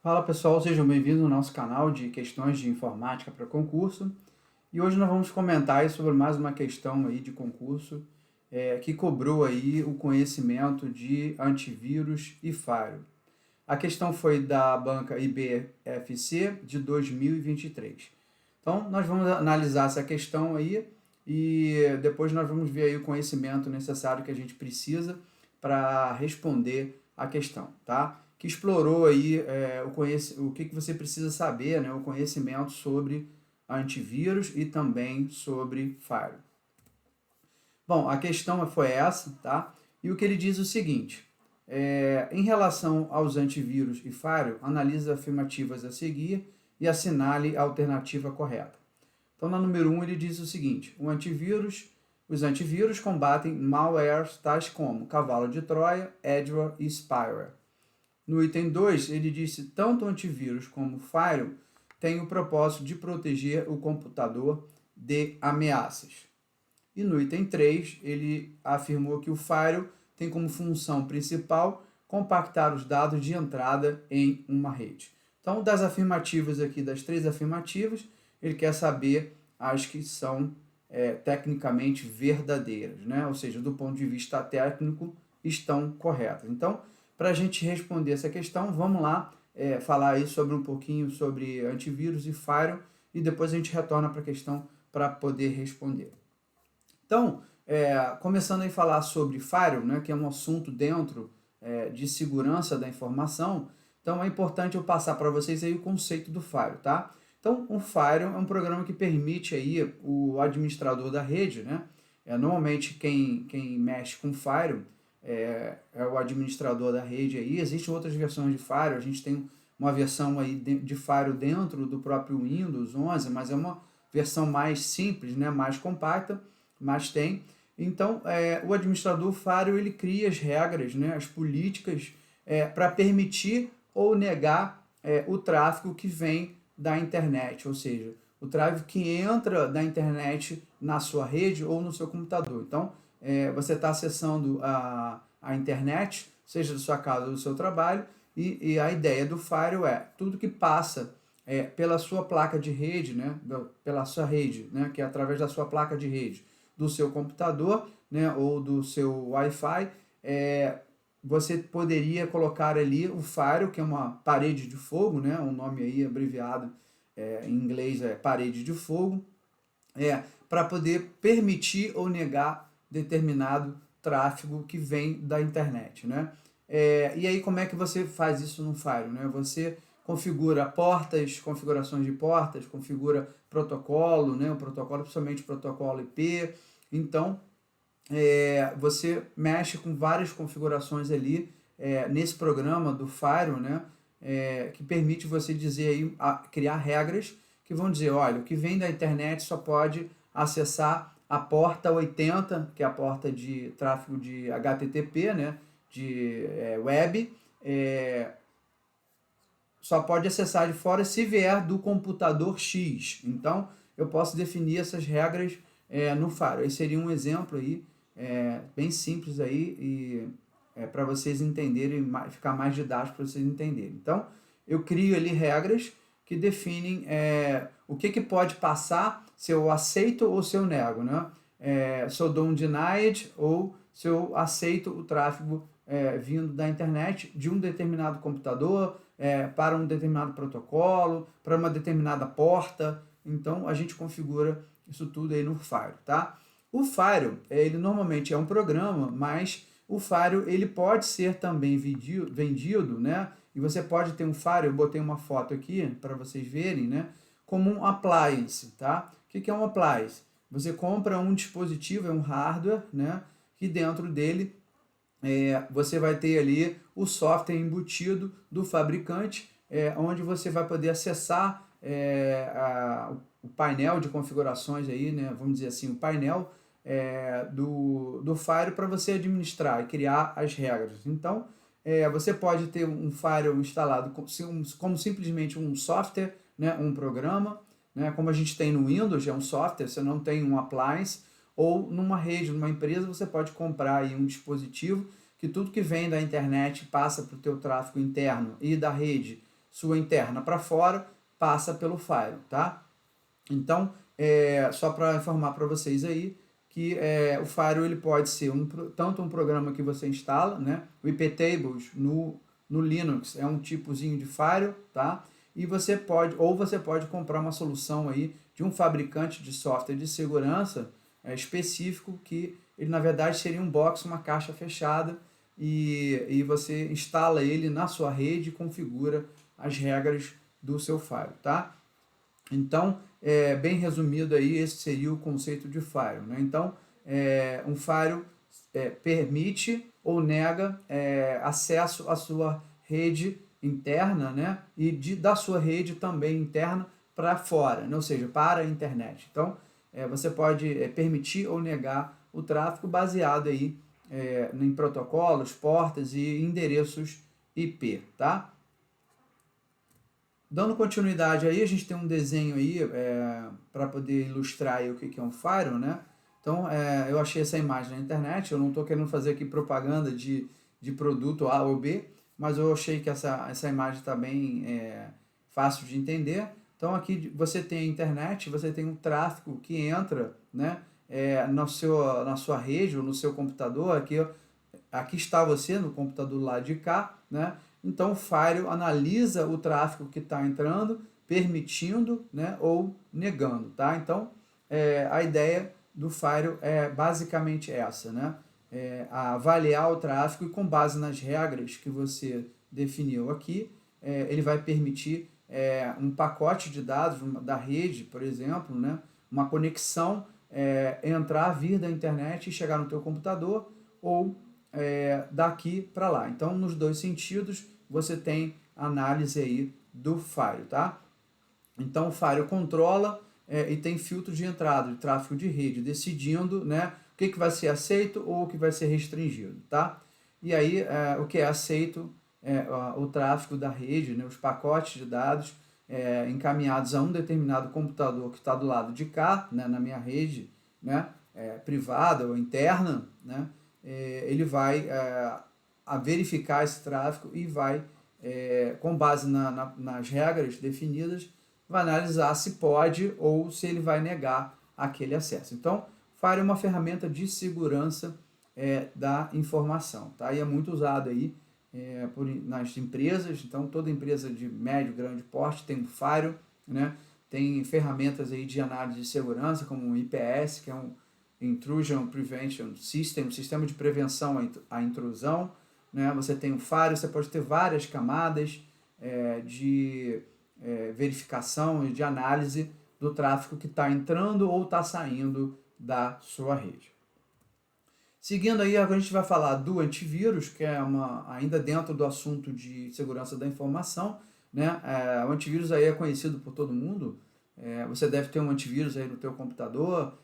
Fala pessoal, sejam bem-vindos ao nosso canal de questões de informática para concurso. E hoje nós vamos comentar aí sobre mais uma questão aí de concurso que cobrou aí o conhecimento de antivírus e firewall. A questão foi da banca IBFC de 2023. Então nós vamos analisar essa questão aí e depois nós vamos ver aí o conhecimento necessário que a gente precisa para responder a questão, tá? Que explorou aí o que você precisa saber, né? O conhecimento sobre antivírus e também sobre firewall. Bom, a questão foi essa, tá? E o que ele diz é o seguinte: em relação aos antivírus e firewall, analise as afirmativas a seguir e assinale a alternativa correta. Então, na número 1, ele diz o seguinte: os antivírus combatem malwares tais como cavalo de Troia, adware e spyware. No item 2, ele disse tanto o antivírus como o firewall têm o propósito de proteger o computador de ameaças. E no item 3, ele afirmou que o firewall tem como função principal compactar os dados de entrada em uma rede. Então, das afirmativas aqui, das 3 afirmativas, ele quer saber as que são tecnicamente verdadeiras, né? Ou seja, do ponto de vista técnico, estão corretas. Então, para a gente responder essa questão, vamos lá falar aí sobre um pouquinho sobre antivírus e firewall e depois a gente retorna para a questão para poder responder. Então, começando a falar sobre firewall, né, que é um assunto dentro de segurança da informação, então é importante eu passar para vocês aí o conceito do firewall, tá? Então, o firewall é um programa que permite aí o administrador da rede, né? Normalmente quem mexe com firewall é o administrador da rede aí. Existem outras versões de firewall, a gente tem uma versão aí de firewall dentro do próprio Windows 11, mas é uma versão mais simples, né, mais compacta, mas tem. Então, o administrador firewall ele cria as regras, né, as políticas para permitir ou negar o tráfego que vem da internet, ou seja, o tráfego que entra da internet na sua rede ou no seu computador. Então, você está acessando a internet, seja da sua casa ou do seu trabalho, e a ideia do firewall é tudo que passa pela sua placa de rede, né, pela sua rede, né, que é através da sua placa de rede, do seu computador, né, ou do seu Wi-Fi, você poderia colocar ali o firewall, que é uma parede de fogo, né, um nome aí abreviado em inglês é parede de fogo, para poder permitir ou negar determinado tráfego que vem da internet, né? E aí como é que você faz isso no firewall, né? Você configura portas, configurações de portas, configura protocolo, né? O protocolo, principalmente o protocolo IP. Então, você mexe com várias configurações ali nesse programa do firewall, né? Que permite você dizer aí, criar regras que vão dizer, olha, o que vem da internet só pode acessar a porta 80, que é a porta de tráfego de HTTP, né, de web, só pode acessar de fora se vier do computador X. Então, eu posso definir essas regras no firewall. Esse seria um exemplo aí, bem simples aí, e para vocês entenderem, ficar mais didático para vocês entenderem. Então, eu crio ali regras que definem o que pode passar, se eu aceito ou se eu nego, né? Se eu dou um denied ou se eu aceito o tráfego vindo da internet de um determinado computador para um determinado protocolo, para uma determinada porta. Então, a gente configura isso tudo aí no firewall, tá? O firewall, ele normalmente é um programa, mas o firewall ele pode ser também vendido, né? E você pode ter um firewall, eu botei uma foto aqui para vocês verem, né? Como um appliance, tá? O que é um appliance? Você compra um dispositivo, é um hardware, né? Que dentro dele você vai ter ali o software embutido do fabricante, onde você vai poder acessar o painel de configurações aí, né? Vamos dizer assim, o painel do firewall para você administrar e criar as regras. Então, você pode ter um firewall instalado como simplesmente um software, né, um programa, né, como a gente tem no Windows, é um software, você não tem um appliance, ou numa rede, numa empresa, você pode comprar aí um dispositivo que tudo que vem da internet passa para o teu tráfego interno e da rede sua interna para fora, passa pelo firewall, tá? Então, só para informar para vocês aí, que o firewall ele pode ser tanto um programa que você instala, né? O iptables no Linux é um tipozinho de firewall, tá? E você pode comprar uma solução aí de um fabricante de software de segurança específico, que ele na verdade seria um box, uma caixa fechada, e você instala ele na sua rede e configura as regras do seu firewall, tá? Então, bem resumido aí, esse seria o conceito de firewall, né? Então, um firewall permite ou nega acesso à sua rede interna, né? E da sua rede também interna para fora, né? Ou seja, para a internet. Então, você pode permitir ou negar o tráfego baseado aí em protocolos, portas e endereços IP, tá? Dando continuidade aí, a gente tem um desenho aí para poder ilustrar aí o que é um firewall, né? Então, eu achei essa imagem na internet, eu não estou querendo fazer aqui propaganda de produto A ou B, mas eu achei que essa imagem está bem fácil de entender. Então, aqui você tem a internet, você tem um tráfego que entra, né, na sua rede ou no seu computador. Aqui está você no computador lá de cá, né? Então, o firewall analisa o tráfego que está entrando, permitindo, né, ou negando, tá? Então, a ideia do firewall é basicamente essa, né? Avaliar o tráfego e, com base nas regras que você definiu aqui, ele vai permitir um pacote de dados da rede, por exemplo, né? Uma conexão, entrar, vir da internet e chegar no teu computador, ou daqui para lá. Então, nos dois sentidos, você tem análise aí do firewall, tá? Então, o firewall controla e tem filtro de entrada, de tráfego de rede, decidindo, né, o que vai ser aceito ou o que vai ser restringido, tá? E aí, o que é aceito o tráfego da rede, né, os pacotes de dados encaminhados a um determinado computador que está do lado de cá, né, na minha rede, né, privada ou interna, né, ele vai verificar esse tráfego e vai, com base nas regras definidas, vai analisar se pode ou se ele vai negar aquele acesso. Então, firewall é uma ferramenta de segurança da informação, tá? E é muito usado aí nas empresas. Então, toda empresa de médio, grande porte tem um firewall, né? Tem ferramentas aí de análise de segurança, como o IPS, que é um Intrusion Prevention System, um sistema de prevenção à intrusão, né? Você tem um firewall, você pode ter várias camadas de verificação e de análise do tráfego que está entrando ou está saindo da sua rede. Seguindo aí, agora a gente vai falar do antivírus, que é ainda dentro do assunto de segurança da informação, né? O antivírus aí é conhecido por todo mundo. Você deve ter um antivírus aí no teu computador.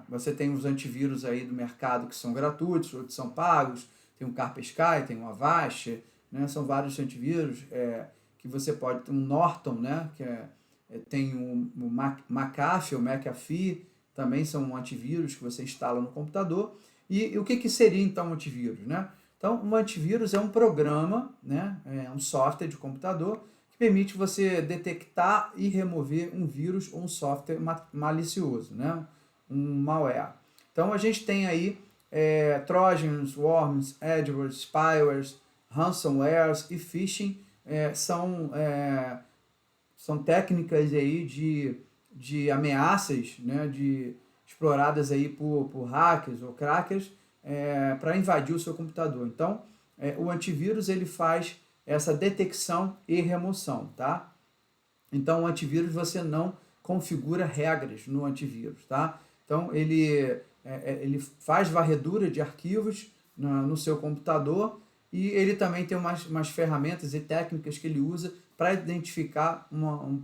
Você tem os antivírus aí do mercado que são gratuitos, outros são pagos. Tem o Kaspersky, tem o Avast, né? São vários antivírus que você pode ter. Um Norton, né? Tem o McAfee, o McAfee, também são antivírus que você instala no computador. E o que seria então um antivírus, né? Então, um antivírus é um programa, né? É um software de computador que permite você detectar e remover um vírus ou um software malicioso, né? Um malware. Então, a gente tem aí trojans, worms, adwares, spywares, ransomwares e phishing. São técnicas aí de ameaças, né, exploradas aí por hackers ou crackers para invadir o seu computador. Então, o antivírus ele faz essa detecção e remoção, tá? Então, o antivírus você não configura regras no antivírus, tá? Então, ele faz varredura de arquivos no seu computador, e ele também tem umas ferramentas e técnicas que ele usa para identificar uma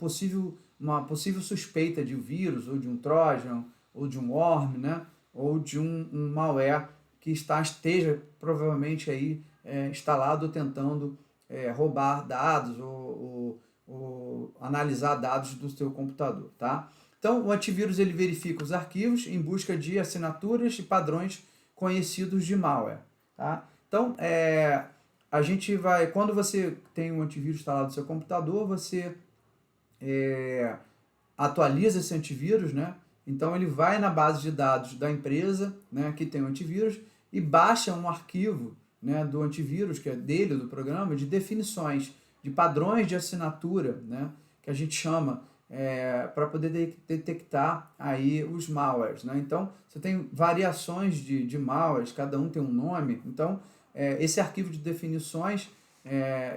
possível suspeita de vírus, ou de um trojan, ou de um worm, né? Ou de um malware que esteja provavelmente aí instalado, tentando roubar dados ou analisar dados do seu computador, tá? Então, o antivírus ele verifica os arquivos em busca de assinaturas e padrões conhecidos de malware, tá? Então, a gente vai, quando você tem um antivírus instalado no seu computador, você atualiza esse antivírus, né? Então ele vai na base de dados da empresa, né, que tem o antivírus e baixa um arquivo, né, do antivírus, que é dele, do programa, de definições, de padrões de assinatura, né, que a gente chama, para poder detectar aí os malwares, né? Então você tem variações de malwares, cada um tem um nome. Então esse arquivo de definições,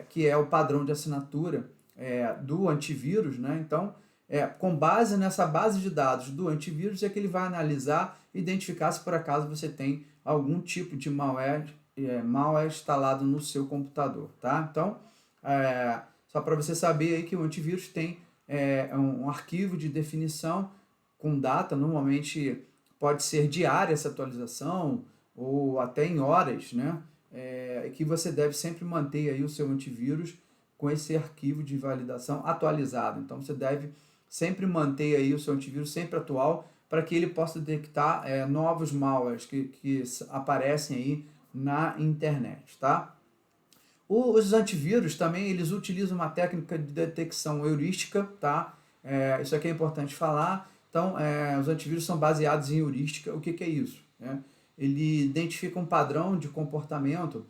que é o padrão de assinatura do antivírus, né? Então com base nessa base de dados do antivírus é que ele vai analisar e identificar se por acaso você tem algum tipo de malware instalado no seu computador, tá? Então, só para você saber aí que o antivírus tem um arquivo de definição com data, normalmente pode ser diária essa atualização ou até em horas, né? Que você deve sempre manter aí o seu antivírus com esse arquivo de validação atualizado. Então, você deve sempre manter aí o seu antivírus sempre atual para que ele possa detectar novos malwares que aparecem aí na internet, tá? Os antivírus também, eles utilizam uma técnica de detecção heurística, tá? Isso aqui é importante falar. Então, os antivírus são baseados em heurística. O que é isso? Ele identifica um padrão de comportamento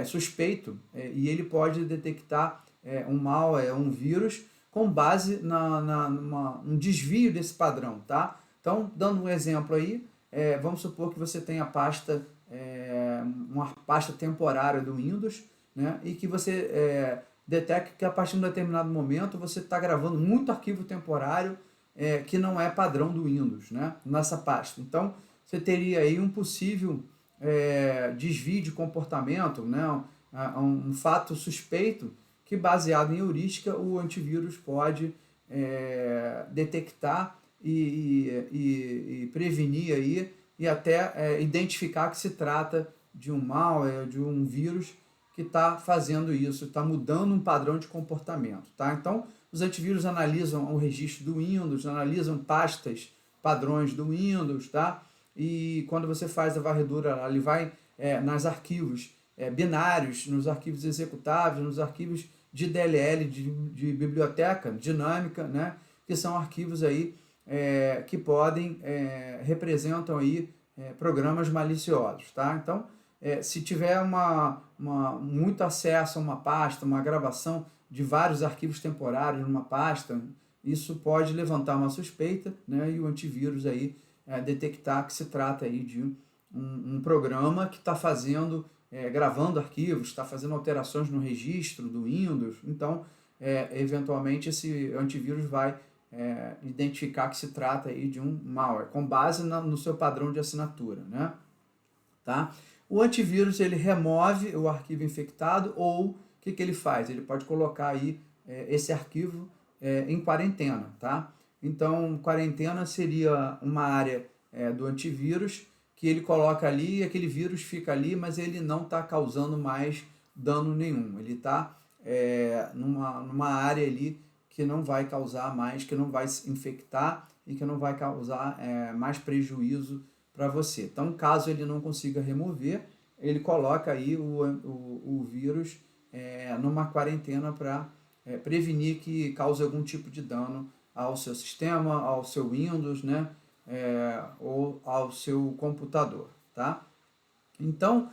suspeito e ele pode detectar um malware, um vírus, com base num desvio desse padrão, tá? Então, dando um exemplo aí, vamos supor que você tem a pasta, uma pasta temporária do Windows, né? E que você detecta que a partir de um determinado momento você está gravando muito arquivo temporário que não é padrão do Windows, né? Nessa pasta. Então, você teria aí um possível desvio de comportamento, né? Um fato suspeito que, baseado em heurística, o antivírus pode detectar e prevenir aí, e até identificar que se trata de um malware, de um vírus que está fazendo isso, está mudando um padrão de comportamento, tá? Então, os antivírus analisam o registro do Windows, analisam pastas, padrões do Windows, tá? E quando você faz a varredura, ele vai nos arquivos binários, nos arquivos executáveis, nos arquivos de DLL, de biblioteca dinâmica, né? Que são arquivos aí que podem, representam aí programas maliciosos, tá? Então, se tiver muito acesso a uma pasta, uma gravação de vários arquivos temporários numa pasta, isso pode levantar uma suspeita, né? E o antivírus aí detectar que se trata aí de um programa que está fazendo, gravando arquivos, está fazendo alterações no registro do Windows. Então, eventualmente, esse antivírus vai identificar que se trata aí de um malware, com base no seu padrão de assinatura, né? Tá? O antivírus, ele remove o arquivo infectado, ou o que ele faz? Ele pode colocar aí esse arquivo em quarentena, tá? Então, quarentena seria uma área do antivírus que ele coloca ali e aquele vírus fica ali, mas ele não está causando mais dano nenhum. Ele está numa área ali que não vai causar mais, que não vai se infectar e que não vai causar mais prejuízo para você. Então, caso ele não consiga remover, ele coloca aí o vírus numa quarentena para prevenir que cause algum tipo de dano ao seu sistema, ao seu Windows, né? Ou ao seu computador, tá? Então,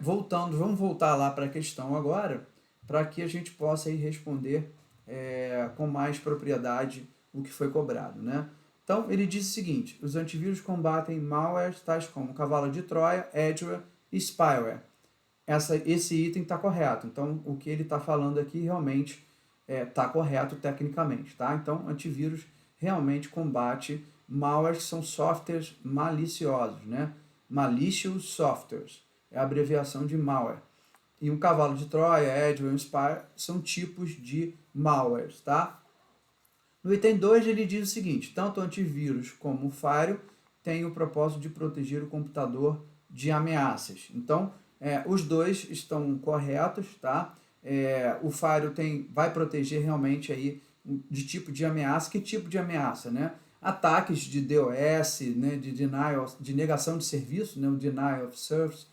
vamos voltar lá para a questão agora, para que a gente possa aí responder com mais propriedade o que foi cobrado, né? Então, ele diz o seguinte: os antivírus combatem malwares tais como cavalo de Troia, adware e spyware. Esse item está correto. Então, o que ele está falando aqui realmente está correto tecnicamente, tá? Então, antivírus realmente combate malwares, que são softwares maliciosos, né? Malicious softwares é a abreviação de malware. E o cavalo de Troia, adware e spyware são tipos de malwares, tá? No item 2 ele diz o seguinte: tanto o antivírus como o firewall têm o propósito de proteger o computador de ameaças. Então, os dois estão corretos, tá? O firewall vai proteger realmente aí de tipo de ameaça. Que tipo de ameaça, né? Ataques de DOS, né? De negação de serviço, né? O denial of service,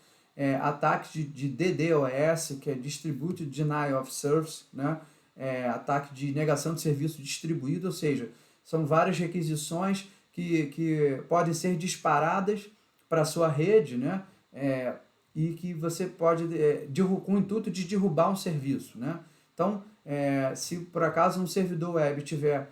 ataques de DDoS, que é Distributed Denial of Service, né? Ataque de negação de serviço distribuído, ou seja, são várias requisições que podem ser disparadas para a sua rede, né? E que você pode, com o intuito de derrubar um serviço, né? Então, se por acaso um servidor web tiver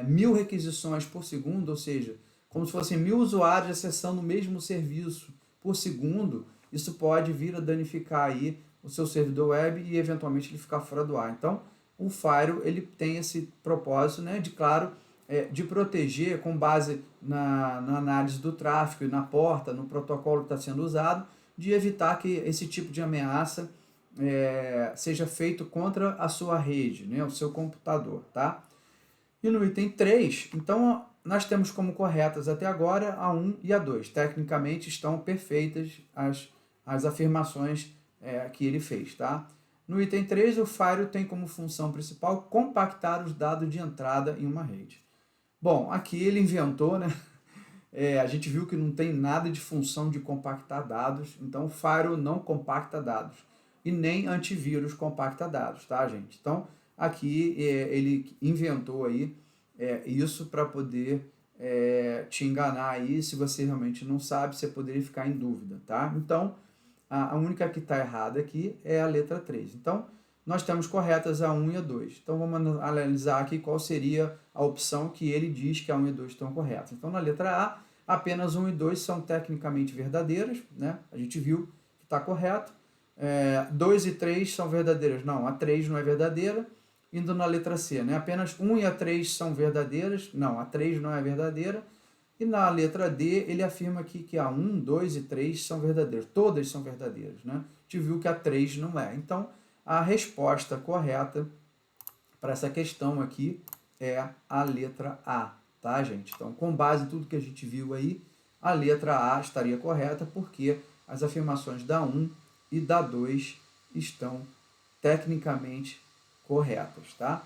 1000 requisições por segundo, ou seja, como se fossem 1000 usuários acessando o mesmo serviço por segundo, isso pode vir a danificar aí o seu servidor web e eventualmente ele ficar fora do ar. Então, o Firewall ele tem esse propósito, né, de proteger com base na análise do tráfego e na porta, no protocolo que está sendo usado, de evitar que esse tipo de ameaça seja feito contra a sua rede, né, o seu computador, tá? E no item 3, então, nós temos como corretas até agora a 1 e a 2. Tecnicamente estão perfeitas as afirmações que ele fez, tá? No item 3, o Firewall tem como função principal compactar os dados de entrada em uma rede. Bom, aqui ele inventou, né? A gente viu que não tem nada de função de compactar dados, então o Firewall não compacta dados. E nem antivírus compacta dados, tá, gente? Então, aqui ele inventou aí isso para poder te enganar aí. Se você realmente não sabe, você poderia ficar em dúvida, tá? Então, a única que está errada aqui é a letra 3. Então, nós temos corretas a 1 e a 2. Então, vamos analisar aqui qual seria a opção que ele diz que a 1 e a 2 estão corretas. Então, na letra A, apenas 1 e 2 são tecnicamente verdadeiras, né? A gente viu que está correto. 2 e 3 são verdadeiras. Não, a 3 não é verdadeira. Indo na letra C, né? Apenas 1 e a 3 são verdadeiras. Não, a 3 não é verdadeira. E na letra D, ele afirma aqui que a 1, 2 e 3 são verdadeiras. Todas são verdadeiras, né? A gente viu que a 3 não é. Então, a resposta correta para essa questão aqui é a letra A, tá, gente? Então, com base em tudo que a gente viu aí, a letra A estaria correta, porque as afirmações da 1 e da 2 estão tecnicamente corretas, tá?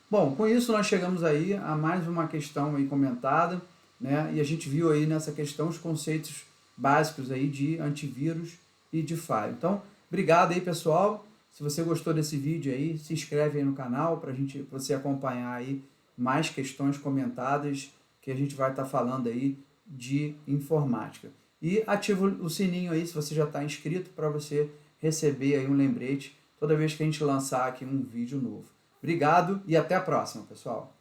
Bom, com isso nós chegamos aí a mais uma questão aí comentada, né? E a gente viu aí nessa questão os conceitos básicos aí de antivírus e de firewall. Então, obrigado aí, pessoal. Se você gostou desse vídeo aí, se inscreve aí no canal para você acompanhar aí mais questões comentadas que a gente vai estar falando aí de informática. E ativa o sininho aí se você já está inscrito para você receber aí um lembrete toda vez que a gente lançar aqui um vídeo novo. Obrigado e até a próxima, pessoal.